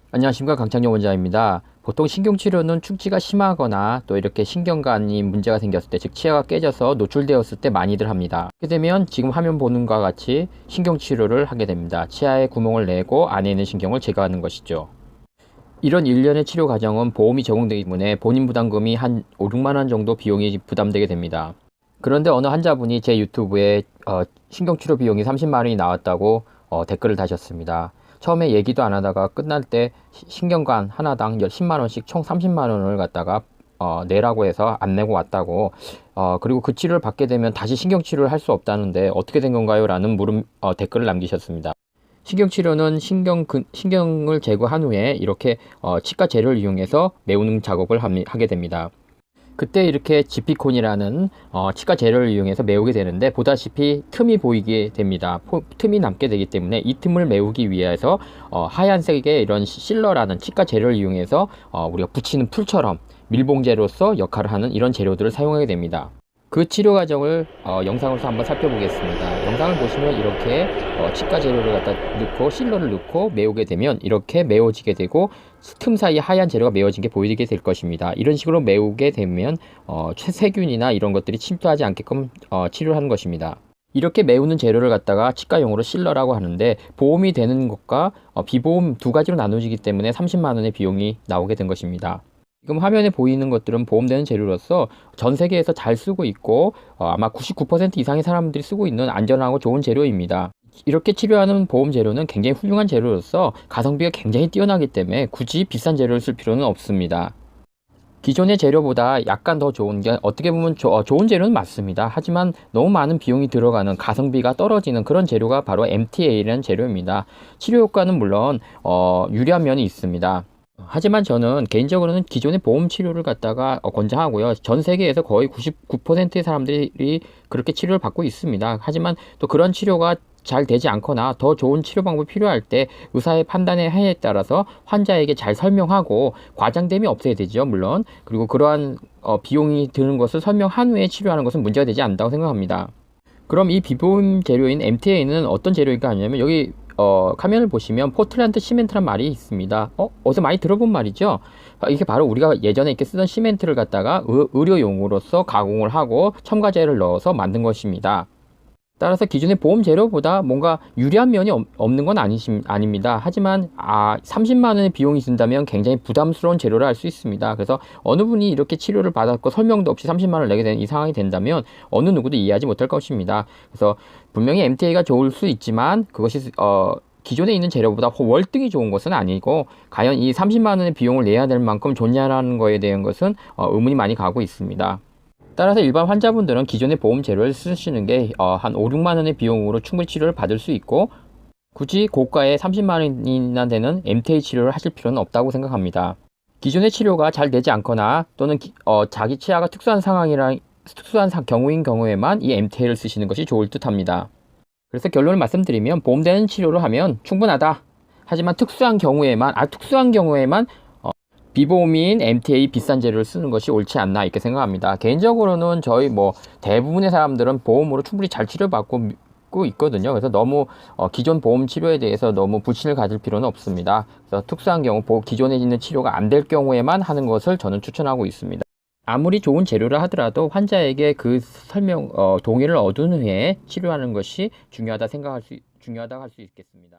안녕하십니까, 강창용 원장입니다. 보통 신경치료는 충치가 심하거나 또 이렇게 신경관이 문제가 생겼을 때, 즉 치아가 깨져서 노출되었을 때 많이들 합니다. 그렇게 되면 지금 화면 보는 것과 같이 신경치료를 하게 됩니다. 치아에 구멍을 내고 안에 있는 신경을 제거하는 것이죠. 이런 일련의 치료 과정은 보험이 적용되기 때문에 본인 부담금이 한 5, 6만 원 정도 비용이 부담되게 됩니다. 그런데 어느 환자분이 제 유튜브에 신경치료 비용이 30만 원이 나왔다고 댓글을 다셨습니다. 처음에 얘기도 안 하다가 끝날 때 신경관 하나당 10만 원씩 총 30만 원을 갖다가 내라고 해서 안 내고 왔다고, 그리고 그 치료를 받게 되면 다시 신경치료를 할 수 없다는데 어떻게 된 건가요? 라는 댓글을 남기셨습니다. 신경치료는 신경을 제거한 후에 이렇게 치과 재료를 이용해서 메우는 작업을 하게 됩니다. 그때 이렇게 지피콘이라는 치과 재료를 이용해서 메우게 되는데, 보다시피 틈이 보이게 됩니다. 틈이 남게 되기 때문에 이 틈을 메우기 위해서 하얀색의 이런 실러라는 치과 재료를 이용해서 우리가 붙이는 풀처럼 밀봉제로서 역할을 하는 이런 재료들을 사용하게 됩니다. 그 치료 과정을 영상으로서 한번 살펴보겠습니다. 영상을 보시면 이렇게 치과 재료를 갖다 넣고 실러를 넣고 메우게 되면 이렇게 메워지게 되고, 틈 사이에 하얀 재료가 메워진 게 보이게 될 것입니다. 이런 식으로 메우게 되면 세균이나 이런 것들이 침투하지 않게끔 치료를 하는 것입니다. 이렇게 메우는 재료를 갖다가 치과용어로 실러라고 하는데, 보험이 되는 것과 비보험 두 가지로 나눠지기 때문에 30만 원의 비용이 나오게 된 것입니다. 지금 화면에 보이는 것들은 보험되는 재료로서 전 세계에서 잘 쓰고 있고 아마 99% 이상의 사람들이 쓰고 있는 안전하고 좋은 재료입니다. 이렇게 치료하는 보험 재료는 굉장히 훌륭한 재료로서 가성비가 굉장히 뛰어나기 때문에 굳이 비싼 재료를 쓸 필요는 없습니다. 기존의 재료보다 약간 더 좋은 게, 어떻게 보면 좋은 재료는 맞습니다. 하지만 너무 많은 비용이 들어가는, 가성비가 떨어지는 그런 재료가 바로 MTA라는 재료입니다. 치료 효과는 물론 유리한 면이 있습니다. 하지만 저는 개인적으로는 기존의 보험 치료를 갖다가 권장하고요. 전 세계에서 거의 99%의 사람들이 그렇게 치료를 받고 있습니다. 하지만 또 그런 치료가 잘 되지 않거나 더 좋은 치료 방법이 필요할 때 의사의 판단에 하에 따라서 환자에게 잘 설명하고, 과장됨이 없어야 되죠, 물론. 그리고 그러한 비용이 드는 것을 설명한 후에 치료하는 것은 문제가 되지 않는다고 생각합니다. 그럼 이 비보험 재료인 MTA는 어떤 재료인가 하냐면, 여기 화면을 보시면 포틀란드 시멘트란 말이 있습니다. 어디서 많이 들어본 말이죠. 이게 바로 우리가 예전에 이렇게 쓰던 시멘트를 갖다가 의료용으로서 가공을 하고 첨가제를 넣어서 만든 것입니다. 따라서 기존의 보험 재료보다 뭔가 유리한 면이 없는 건 아닙니다. 하지만 30만 원의 비용이 든다면 굉장히 부담스러운 재료를 할 수 있습니다. 그래서 어느 분이 이렇게 치료를 받았고 설명도 없이 30만 원을 내게 되는 이 상황이 된다면 어느 누구도 이해하지 못할 것입니다. 그래서 분명히 MTA가 좋을 수 있지만 그것이 기존에 있는 재료보다 월등히 좋은 것은 아니고, 과연 이 30만 원의 비용을 내야 될 만큼 좋냐라는 거에 대한 것은 의문이 많이 가고 있습니다. 따라서 일반 환자분들은 기존의 보험 재료를 쓰시는 게 한 5, 6만 원의 비용으로 충분히 치료를 받을 수 있고, 굳이 고가의 30만 원이나 되는 MTA 치료를 하실 필요는 없다고 생각합니다. 기존의 치료가 잘 되지 않거나 또는 자기 치아가 특수한 경우인 경우에만 이 MTA를 쓰시는 것이 좋을 듯 합니다. 그래서 결론을 말씀드리면, 보험되는 치료를 하면 충분하다. 하지만 특수한 경우에만 비보험인 MTA 비싼 재료를 쓰는 것이 옳지 않나, 이렇게 생각합니다. 개인적으로는 저희 대부분의 사람들은 보험으로 충분히 잘 치료받고 있거든요. 그래서 너무 기존 보험 치료에 대해서 너무 불신을 가질 필요는 없습니다. 그래서 특수한 경우, 기존에 있는 치료가 안 될 경우에만 하는 것을 저는 추천하고 있습니다. 아무리 좋은 재료를 하더라도 환자에게 그 동의를 얻은 후에 치료하는 것이 중요하다고 할 수 있겠습니다.